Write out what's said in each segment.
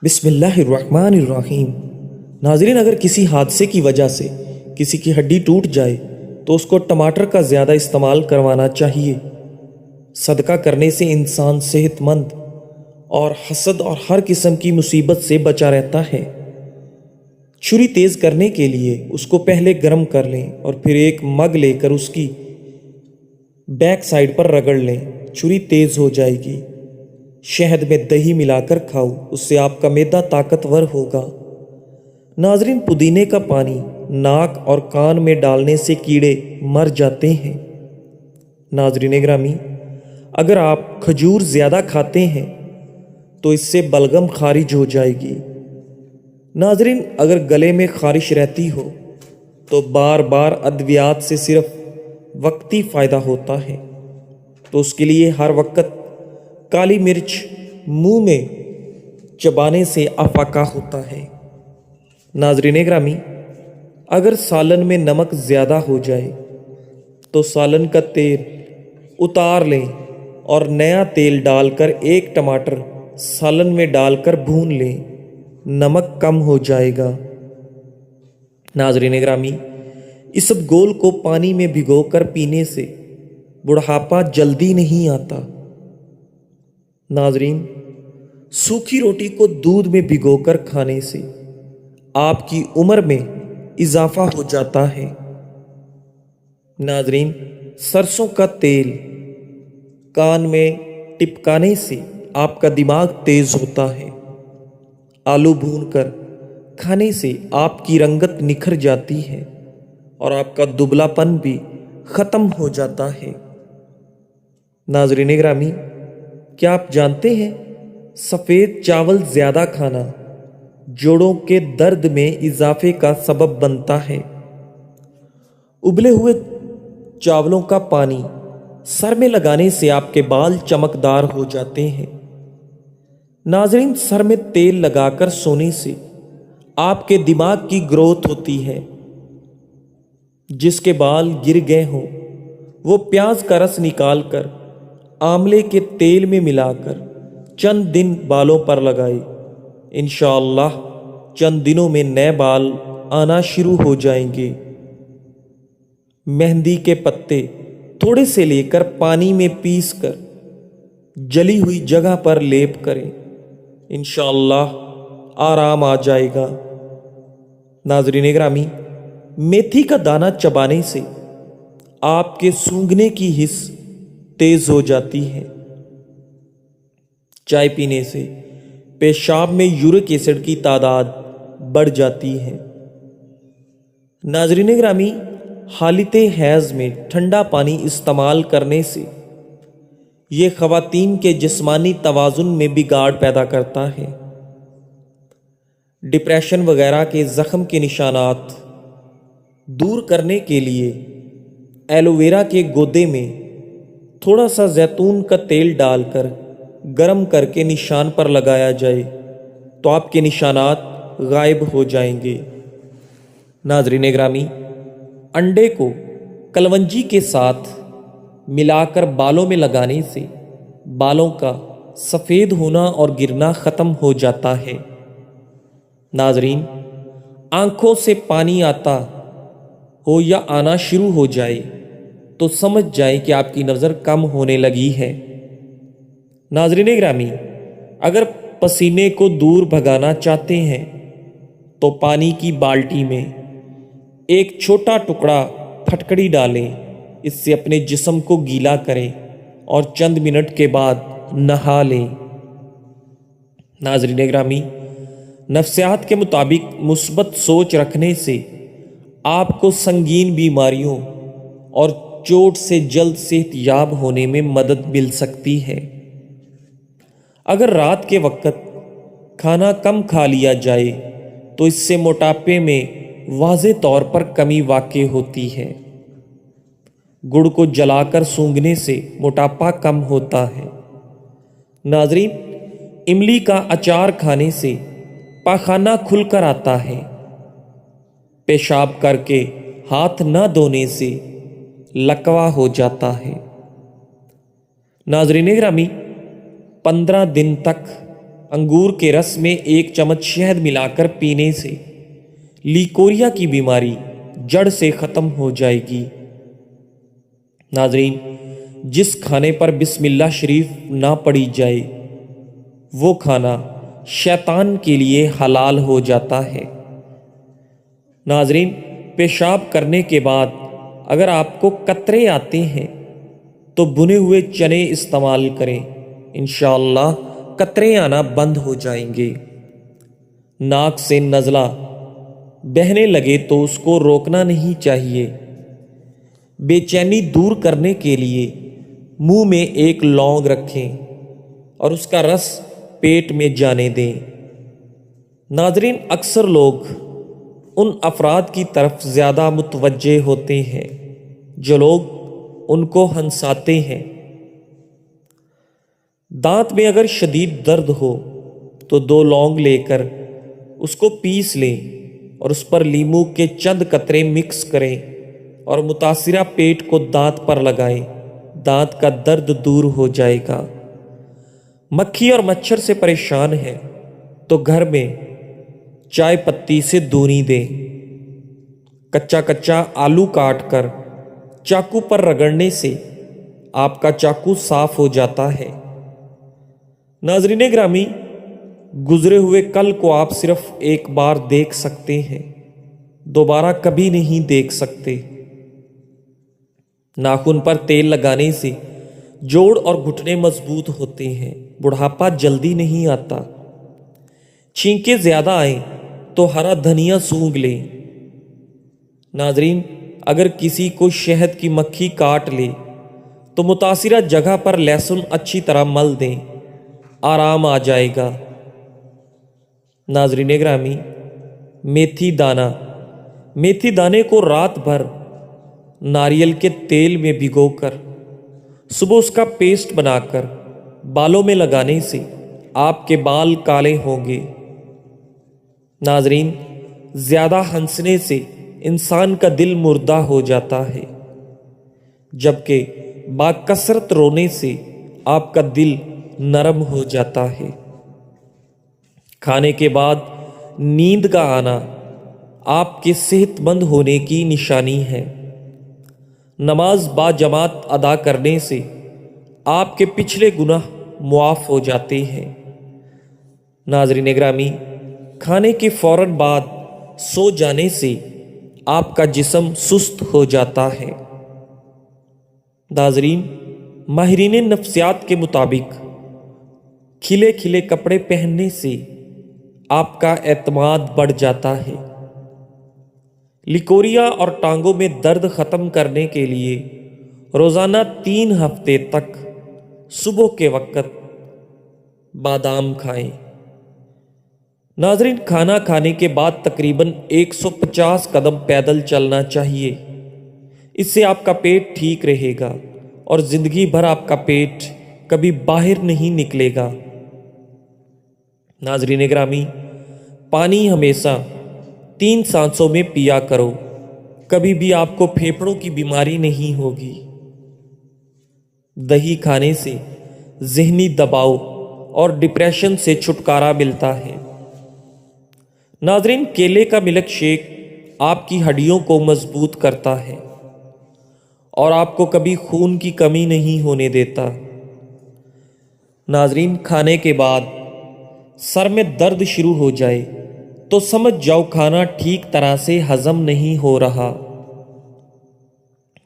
بسم اللہ الرحمن الرحیم۔ ناظرین، اگر کسی حادثے کی وجہ سے کسی کی ہڈی ٹوٹ جائے تو اس کو ٹماٹر کا زیادہ استعمال کروانا چاہیے۔ صدقہ کرنے سے انسان صحت مند اور حسد اور ہر قسم کی مصیبت سے بچا رہتا ہے۔ چھری تیز کرنے کے لیے اس کو پہلے گرم کر لیں اور پھر ایک مگ لے کر اس کی بیک سائڈ پر رگڑ لیں، چھری تیز ہو جائے گی۔ شہد میں دہی ملا کر کھاؤ، اس سے آپ کا معدہ طاقتور ہوگا۔ ناظرین، پودینے کا پانی ناک اور کان میں ڈالنے سے کیڑے مر جاتے ہیں۔ ناظرین گرامی، اگر آپ کھجور زیادہ کھاتے ہیں تو اس سے بلغم خارج ہو جائے گی۔ ناظرین، اگر گلے میں خارش رہتی ہو تو بار بار ادویات سے صرف وقتی فائدہ ہوتا ہے، تو اس کے لیے ہر وقت کالی مرچ منہ میں چبانے سے افاقہ ہوتا ہے۔ ناظرین گرامی، اگر سالن میں نمک زیادہ ہو جائے تو سالن کا تیل اتار لیں اور نیا تیل ڈال کر ایک ٹماٹر سالن میں ڈال کر بھون لیں، نمک کم ہو جائے گا۔ ناظرین گرامی، اسبگول کو پانی میں بھگو کر پینے سے بڑھاپا جلدی نہیں آتا۔ ناظرین، سوکھی روٹی کو دودھ میں بھگو کر کھانے سے آپ کی عمر میں اضافہ ہو جاتا ہے۔ ناظرین، سرسوں کا تیل کان میں ٹپکانے سے آپ کا دماغ تیز ہوتا ہے۔ آلو بھون کر کھانے سے آپ کی رنگت نکھر جاتی ہے اور آپ کا دبلا پن بھی ختم ہو جاتا ہے۔ ناظرین گرامی، کیا آپ جانتے ہیں سفید چاول زیادہ کھانا جوڑوں کے درد میں اضافے کا سبب بنتا ہے؟ ابلے ہوئے چاولوں کا پانی سر میں لگانے سے آپ کے بال چمکدار ہو جاتے ہیں۔ ناظرین، سر میں تیل لگا کر سونے سے آپ کے دماغ کی گروتھ ہوتی ہے۔ جس کے بال گر گئے ہوں وہ پیاز کا رس نکال کر آملے کے تیل میں ملا کر چند دن بالوں پر لگائے، انشاءاللہ چند دنوں میں نئے بال آنا شروع ہو جائیں گے۔ مہندی کے پتے تھوڑے سے لے کر پانی میں پیس کر جلی ہوئی جگہ پر لیپ کریں، انشاءاللہ آرام آ جائے گا۔ ناظرین گرامی، میتھی کا دانہ چبانے سے آپ کے سونگھنے کی حس تیز ہو جاتی ہے۔ چائے پینے سے پیشاب میں یورک ایسڈ کی تعداد بڑھ جاتی ہے۔ ناظرین گرامی، حالت حیض میں ٹھنڈا پانی استعمال کرنے سے یہ خواتین کے جسمانی توازن میں بگاڑ پیدا کرتا ہے۔ ڈپریشن وغیرہ کے زخم کے نشانات دور کرنے کے لیے ایلو ویرا کے گودے میں تھوڑا سا زیتون کا تیل ڈال کر گرم کر کے نشان پر لگایا جائے تو آپ کے نشانات غائب ہو جائیں گے۔ ناظرین گرامی، انڈے کو کلونجی کے ساتھ ملا کر بالوں میں لگانے سے بالوں کا سفید ہونا اور گرنا ختم ہو جاتا ہے۔ ناظرین، آنکھوں سے پانی آتا ہو یا آنا شروع ہو جائے تو سمجھ جائیں کہ آپ کی نظر کم ہونے لگی ہے۔ ناظرین گرامی، اگر پسینے کو دور بھگانا چاہتے ہیں تو پانی کی بالٹی میں ایک چھوٹا ٹکڑا پھٹکڑی ڈالیں، اس سے اپنے جسم کو گیلا کریں اور چند منٹ کے بعد نہا لیں۔ ناظرین گرامی، نفسیات کے مطابق مثبت سوچ رکھنے سے آپ کو سنگین بیماریوں اور چوٹ سے جلد صحت یاب ہونے میں مدد مل سکتی ہے۔ اگر رات کے وقت کھانا کم کھا لیا جائے تو اس سے موٹاپے میں واضح طور پر کمی واقع ہوتی ہے۔ گڑ کو جلا کر سونگھنے سے موٹاپا کم ہوتا ہے۔ ناظرین، املی کا اچار کھانے سے پاخانہ کھل کر آتا ہے۔ پیشاب کر کے ہاتھ نہ دھونے سے لکوا ہو جاتا ہے۔ ناظرین گرامی، 15 دن تک انگور کے رس میں 1 چمچ شہد ملا کر پینے سے لیکوریا کی بیماری جڑ سے ختم ہو جائے گی۔ ناظرین، جس کھانے پر بسم اللہ شریف نہ پڑھی جائے وہ کھانا شیطان کے لیے حلال ہو جاتا ہے۔ ناظرین، پیشاب کرنے کے بعد اگر آپ کو قطرے آتے ہیں تو بھنے ہوئے چنے استعمال کریں، انشاءاللہ قطرے آنا بند ہو جائیں گے۔ ناک سے نزلہ بہنے لگے تو اس کو روکنا نہیں چاہیے۔ بے چینی دور کرنے کے لیے منہ میں 1 لونگ رکھیں اور اس کا رس پیٹ میں جانے دیں۔ ناظرین، اکثر لوگ ان افراد کی طرف زیادہ متوجہ ہوتے ہیں جو لوگ ان کو ہنساتے ہیں۔ دانت میں اگر شدید درد ہو تو 2 لونگ لے کر اس کو پیس لیں اور اس پر لیمو کے چند قطرے مکس کریں اور متاثرہ پیٹ کو دانت پر لگائیں، دانت کا درد دور ہو جائے گا۔ مکھی اور مچھر سے پریشان ہیں تو گھر میں چائے پتی سے دوری دیں۔ کچا آلو کاٹ کر چاقو پر رگڑنے سے آپ کا چاقو صاف ہو جاتا ہے۔ ناظرین گرامی، گزرے ہوئے کل کو آپ صرف 1 بار دیکھ سکتے ہیں، دوبارہ کبھی نہیں دیکھ سکتے۔ ناخن پر تیل لگانے سے جوڑ اور گھٹنے مضبوط ہوتے ہیں، بڑھاپا جلدی نہیں آتا۔ چھینکیں زیادہ آئیں تو ہرا دھنیا سونگھ لیں۔ ناظرین، اگر کسی کو شہد کی مکھی کاٹ لے تو متاثرہ جگہ پر لہسن اچھی طرح مل دیں، آرام آ جائے گا۔ ناظرین گرامی، میتھی دانے کو رات بھر ناریل کے تیل میں بھگو کر صبح اس کا پیسٹ بنا کر بالوں میں لگانے سے آپ کے بال کالے ہوں گے۔ ناظرین، زیادہ ہنسنے سے انسان کا دل مردہ ہو جاتا ہے، جبکہ باکثرت رونے سے آپ کا دل نرم ہو جاتا ہے۔ کھانے کے بعد نیند کا آنا آپ کے صحت مند ہونے کی نشانی ہے۔ نماز با جماعت ادا کرنے سے آپ کے پچھلے گناہ معاف ہو جاتے ہیں۔ ناظرین گرامی، کھانے کے فوراً بعد سو جانے سے آپ کا جسم سست ہو جاتا ہے۔ ناظرین، ماہرین نفسیات کے مطابق کھلے کھلے کپڑے پہننے سے آپ کا اعتماد بڑھ جاتا ہے۔ لیکوریا اور ٹانگوں میں درد ختم کرنے کے لیے روزانہ 3 ہفتے تک صبح کے وقت بادام کھائیں۔ ناظرین، کھانا کھانے کے بعد تقریباً 150 قدم پیدل چلنا چاہیے، اس سے آپ کا پیٹ ٹھیک رہے گا اور زندگی بھر آپ کا پیٹ کبھی باہر نہیں نکلے گا۔ ناظرین گرامی، پانی ہمیشہ 3 سانسوں میں پیا کرو، کبھی بھی آپ کو پھیپھڑوں کی بیماری نہیں ہوگی۔ دہی کھانے سے ذہنی دباؤ اور ڈپریشن سے چھٹکارا ملتا ہے۔ ناظرین، کیلے کا ملک شیک آپ کی ہڈیوں کو مضبوط کرتا ہے اور آپ کو کبھی خون کی کمی نہیں ہونے دیتا۔ ناظرین، کھانے کے بعد سر میں درد شروع ہو جائے تو سمجھ جاؤ کھانا ٹھیک طرح سے ہضم نہیں ہو رہا۔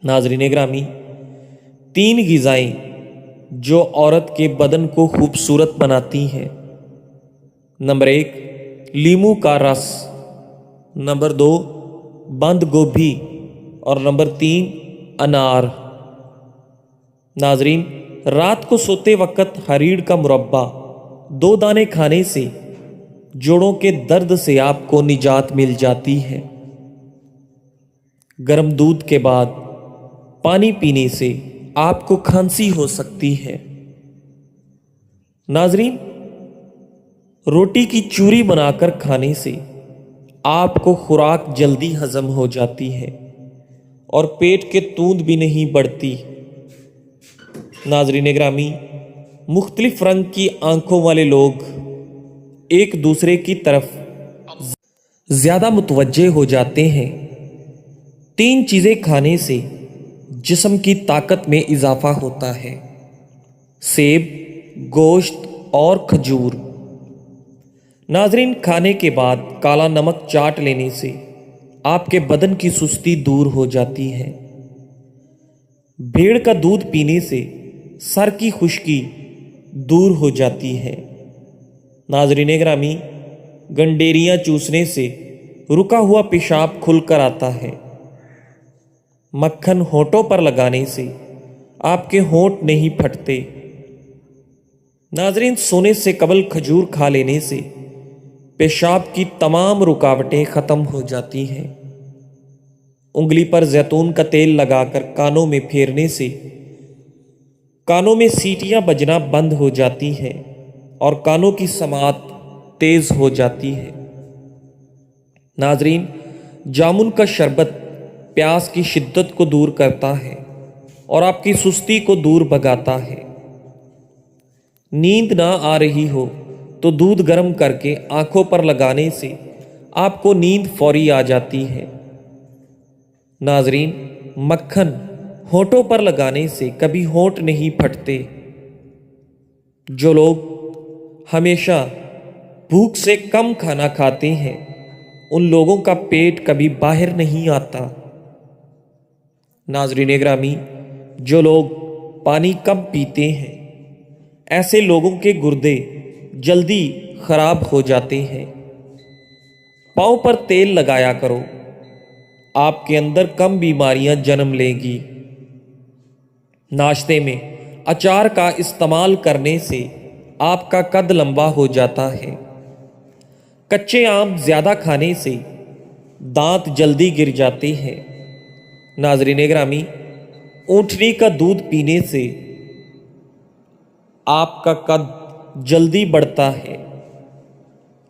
ناظرین گرامی، 3 غذائیں جو عورت کے بدن کو خوبصورت بناتی ہیں۔ نمبر 1، لیمو کا رس، نمبر 2، بند گوبھی، اور نمبر 3، انار۔ ناظرین، رات کو سوتے وقت ہریڑ کا مربع 2 دانے کھانے سے جوڑوں کے درد سے آپ کو نجات مل جاتی ہے۔ گرم دودھ کے بعد پانی پینے سے آپ کو کھانسی ہو سکتی ہے۔ ناظرین، روٹی کی چوری بنا کر کھانے سے آپ کو خوراک جلدی ہضم ہو جاتی ہے اور پیٹ کے توند بھی نہیں بڑھتی۔ ناظرین گرامی، مختلف رنگ کی آنکھوں والے لوگ ایک دوسرے کی طرف زیادہ متوجہ ہو جاتے ہیں۔ 3 چیزیں کھانے سے جسم کی طاقت میں اضافہ ہوتا ہے: سیب، گوشت اور کھجور۔ ناظرین، کھانے کے بعد کالا نمک چاٹ لینے سے آپ کے بدن کی سستی دور ہو جاتی ہے۔ بھیڑ کا دودھ پینے سے سر کی خشکی دور ہو جاتی ہے۔ ناظرین گرامی، گنڈیریاں چوسنے سے رکا ہوا پیشاب کھل کر آتا ہے۔ مکھن ہونٹوں پر لگانے سے آپ کے ہونٹ نہیں پھٹتے۔ ناظرین، سونے سے قبل کھجور کھا لینے سے پیشاب کی تمام رکاوٹیں ختم ہو جاتی ہیں۔ انگلی پر زیتون کا تیل لگا کر کانوں میں پھیرنے سے کانوں میں سیٹیاں بجنا بند ہو جاتی ہیں اور کانوں کی سماعت تیز ہو جاتی ہے۔ ناظرین، جامن کا شربت پیاس کی شدت کو دور کرتا ہے اور آپ کی سستی کو دور بھگاتا ہے۔ نیند نہ آ رہی ہو تو دودھ گرم کر کے آنکھوں پر لگانے سے آپ کو نیند فوری آ جاتی ہے۔ ناظرین، مکھن ہونٹوں پر لگانے سے کبھی ہونٹ نہیں پھٹتے۔ جو لوگ ہمیشہ بھوک سے کم کھانا کھاتے ہیں ان لوگوں کا پیٹ کبھی باہر نہیں آتا۔ ناظرین گرامی، جو لوگ پانی کم پیتے ہیں ایسے لوگوں کے گردے جلدی خراب ہو جاتے ہیں۔ پاؤں پر تیل لگایا کرو، آپ کے اندر کم بیماریاں جنم لیں گی۔ ناشتے میں اچار کا استعمال کرنے سے آپ کا قد لمبا ہو جاتا ہے۔ کچے آم زیادہ کھانے سے دانت جلدی گر جاتے ہیں۔ ناظرین گرامی، اونٹنی کا دودھ پینے سے آپ کا قد جلدی بڑھتا ہے۔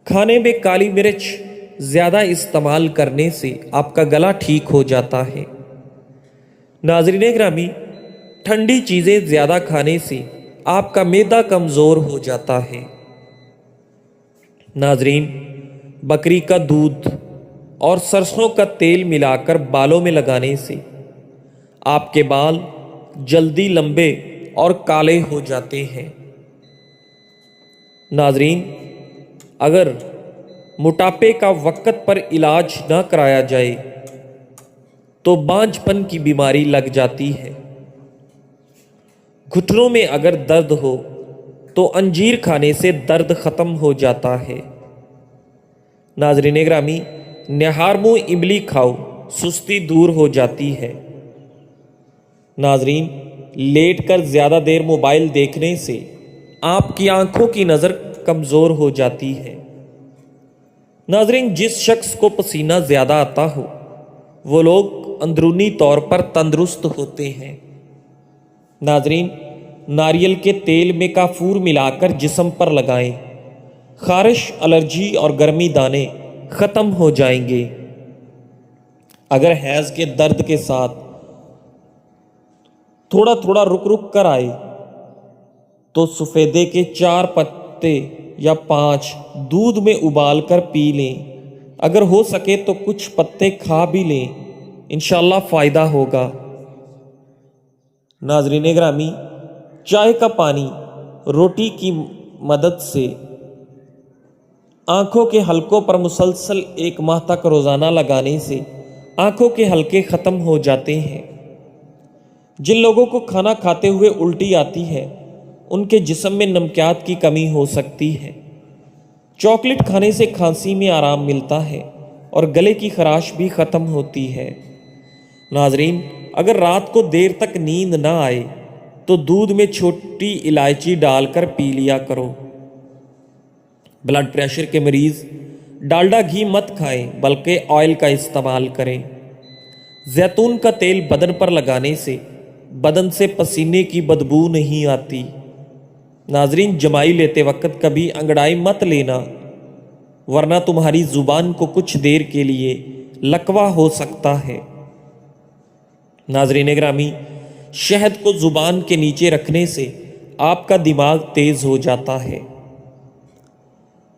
کھانے میں کالی مرچ زیادہ استعمال کرنے سے آپ کا گلا ٹھیک ہو جاتا ہے۔ ناظرین گرامی، ٹھنڈی چیزیں زیادہ کھانے سے آپ کا معدہ کمزور ہو جاتا ہے۔ ناظرین، بکری کا دودھ اور سرسوں کا تیل ملا کر بالوں میں لگانے سے آپ کے بال جلدی لمبے اور کالے ہو جاتے ہیں۔ ناظرین، اگر موٹاپے کا وقت پر علاج نہ کرایا جائے تو بانجھ پن کی بیماری لگ جاتی ہے۔ گھٹنوں میں اگر درد ہو تو انجیر کھانے سے درد ختم ہو جاتا ہے۔ ناظرین گرامی، نہار منہ املی کھاؤ، سستی دور ہو جاتی ہے۔ ناظرین، لیٹ کر زیادہ دیر موبائل دیکھنے سے آپ کی آنکھوں کی نظر کمزور ہو جاتی ہے۔ ناظرین، جس شخص کو پسینہ زیادہ آتا ہو وہ لوگ اندرونی طور پر تندرست ہوتے ہیں۔ ناظرین، ناریل کے تیل میں کافور ملا کر جسم پر لگائیں، خارش، الرجی اور گرمی دانے ختم ہو جائیں گے۔ اگر حیض کے درد کے ساتھ تھوڑا تھوڑا رک رک کر آئے تو سفیدے کے 4 پتے یا 5 دودھ میں ابال کر پی لیں۔ اگر ہو سکے تو کچھ پتے کھا بھی لیں، انشاءاللہ فائدہ ہوگا۔ ناظرین گرامی، چائے کا پانی روٹی کی مدد سے آنکھوں کے حلقوں پر مسلسل 1 ماہ تک روزانہ لگانے سے آنکھوں کے حلقے ختم ہو جاتے ہیں۔ جن لوگوں کو کھانا کھاتے ہوئے الٹی آتی ہے ان کے جسم میں نمکیات کی کمی ہو سکتی ہے۔ چاکلیٹ کھانے سے کھانسی میں آرام ملتا ہے اور گلے کی خراش بھی ختم ہوتی ہے۔ ناظرین، اگر رات کو دیر تک نیند نہ آئے تو دودھ میں چھوٹی الائچی ڈال کر پی لیا کرو۔ بلڈ پریشر کے مریض ڈالڈا گھی مت کھائیں بلکہ آئل کا استعمال کریں۔ زیتون کا تیل بدن پر لگانے سے بدن سے پسینے کی بدبو نہیں آتی۔ ناظرین، جمائی لیتے وقت کبھی انگڑائی مت لینا ورنہ تمہاری زبان کو کچھ دیر کے لیے لکوا ہو سکتا ہے۔ ناظرین گرامی، شہد کو زبان کے نیچے رکھنے سے آپ کا دماغ تیز ہو جاتا ہے۔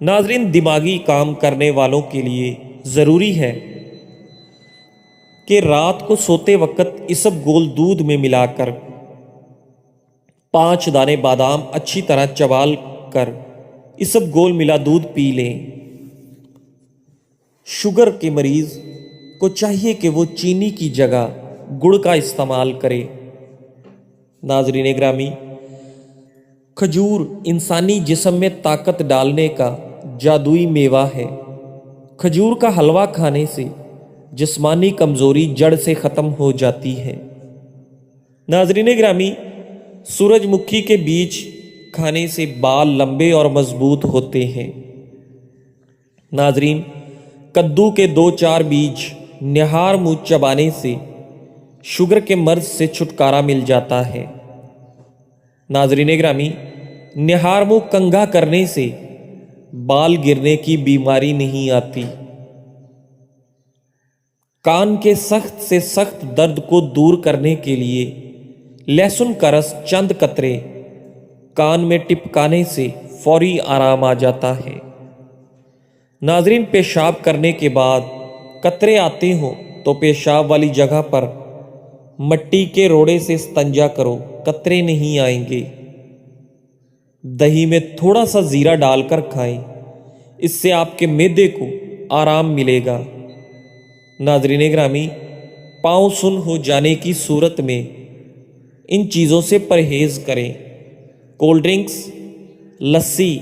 ناظرین، دماغی کام کرنے والوں کے لیے ضروری ہے کہ رات کو سوتے وقت اسب گول دودھ میں ملا کر 5 دانے بادام اچھی طرح چبال کر اسب گول ملا دودھ پی لیں۔ شوگر کے مریض کو چاہیے کہ وہ چینی کی جگہ گڑ کا استعمال کرے۔ ناظرین گرامی، کھجور انسانی جسم میں طاقت ڈالنے کا جادوئی میوہ ہے۔ کھجور کا حلوہ کھانے سے جسمانی کمزوری جڑ سے ختم ہو جاتی ہے۔ ناظرین گرامی، سورج مکھی کے بیج کھانے سے بال لمبے اور مضبوط ہوتے ہیں۔ ناظرین، کدو کے 2-4 بیج نہار منہ چبانے سے شوگر کے مرض سے چھٹکارا مل جاتا ہے۔ ناظرین گرامی، نہار منہ کنگھا کرنے سے بال گرنے کی بیماری نہیں آتی۔ کان کے سخت سے سخت درد کو دور کرنے کے لیے لہسن کا رس چند قطرے کان میں ٹپکانے سے فوری آرام آ جاتا ہے۔ ناظرین، پیشاب کرنے کے بعد قطرے آتے ہوں تو پیشاب والی جگہ پر مٹی کے روڑے سے استنجا کرو، قطرے نہیں آئیں گے۔ دہی میں تھوڑا سا زیرہ ڈال کر کھائیں، اس سے آپ کے معدے کو آرام ملے گا۔ ناظرین گرامی، پاؤں سن ہو جانے کی صورت میں ان چیزوں سے پرہیز کریں: کولڈ ڈرنکس، لسی،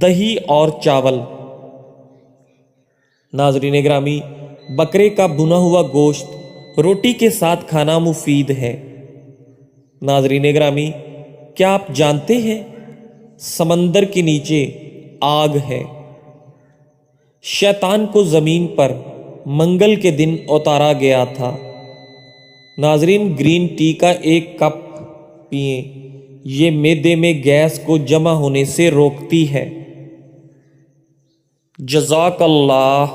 دہی اور چاول۔ ناظرین گرامی، بکرے کا بھنا ہوا گوشت روٹی کے ساتھ کھانا مفید ہے۔ ناظرین گرامی، کیا آپ جانتے ہیں سمندر کے نیچے آگ ہے؟ شیطان کو زمین پر منگل کے دن اتارا گیا تھا۔ ناظرین، گرین ٹی کا 1 کپ پئیں، یہ معدے میں گیس کو جمع ہونے سے روکتی ہے۔ جزاک اللہ۔